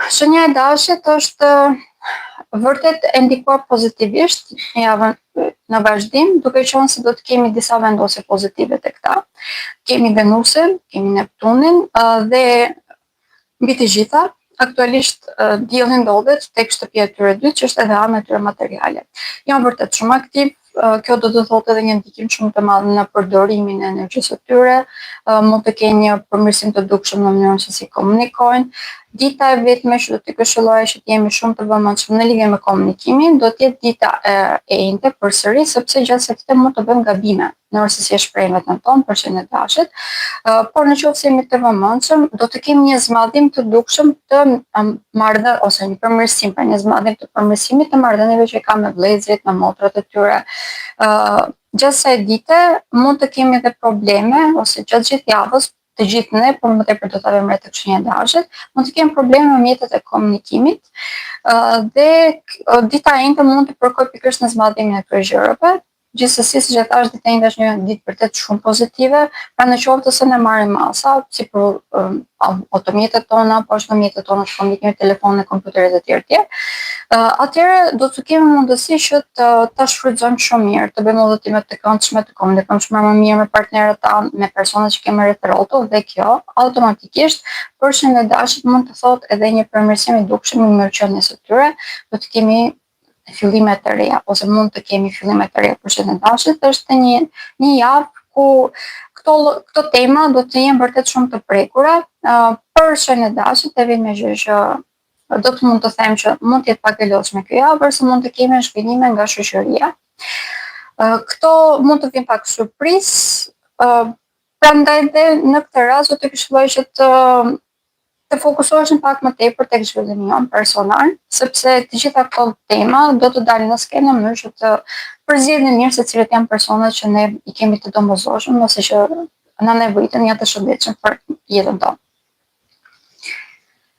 Shenja e dashit është vërtet e ndikuar pozitivisht në javën në vazhdim, duke qenë se do të kemi disa vendosje pozitive të këta. Kemi Venusin, kemi Neptunin dhe mbi të gjitha, aktualisht dielli ndodhet tek shtëpia e tyre dytë, që është edhe ana e tyre materiale. Janë vërtet shumë aktiv, kjo do të thotë edhe një ndikim shumë të madh në përdorimin e energjisë së tyre, mund të kenë një përmirësim të dukshëm në mënyrën se si komunikojnë. Dita e vetme që do t'i këshilloj që të jemi shumë të vëmendshëm në lidhje me komunikimin, do të jetë dita e njëjtë përsëri, sepse gjatë kësaj dite mund të bëjmë gabime në rreth se si e shprehim veten tonë për shenjën e dashit, por në qoftë se jemi të vëmendshëm, do të kemi një zmadhim të dukshëm të marrëdhënieve ose një përmirësim, pra një zmadhim të përmirësimit të marrëdhënieve që kanë me vëllezërit, me motrat e tyre. Gjatë kësaj dite mund të kemi edhe probleme ose gjatë gjithë javës, të gjithë ne, por më tepër do ta vëmë tek shenja e dashit, mund të kemi probleme me mjetet e komunikimit dhe dita e njëjtë mund të përkojë pikërisht në zmadhimin e këtyre gjërave. Gjithsesi, siç e thash, dita e njëjtë është një ditë vërtet shumë pozitive, pra në qoftë se ne marrim masa, si për automjetet tona, po ashtu mjetet tona të komunikimit, telefonin, kompjuterit e tjerë, atëherë do të kemi mundësi që ta shfrytëzojmë shumë mirë, të bëjmë udhëtime të këndshme, të komunikojmë shumë më mirë me partnerët tanë, me personat që kemi rreth rrotull, dhe kjo automatikisht për shenjën e dashit mund të thotë edhe një përmirësim i dukshëm në mirëqenies së tyre, do të kemi fillime të reja, ose mund të kemi fillime të reja për shenjën e dashit. Është një javë ku këto tema do të jenë vërtet shumë të prekura. Për shenjën e dashit e vjen me gjë që do të mund të them që mund të jetë pak e lodhshme kjo javë, përse mund të kemi zhvillime nga shoqëria. Këto mund të vinë pak surprizë, prandaj dhe në këtë rast do të këshilloj që të fokusohesh pak më tepër tek zhvillimi jon personal, sepse të gjitha këto tema do të dalin në skenë në mënyrë që të përzjedhim mirë se cilët janë personat që ne i kemi të domosdoshëm ose që na nevojiten ja të shëndetshëm për jetën tonë.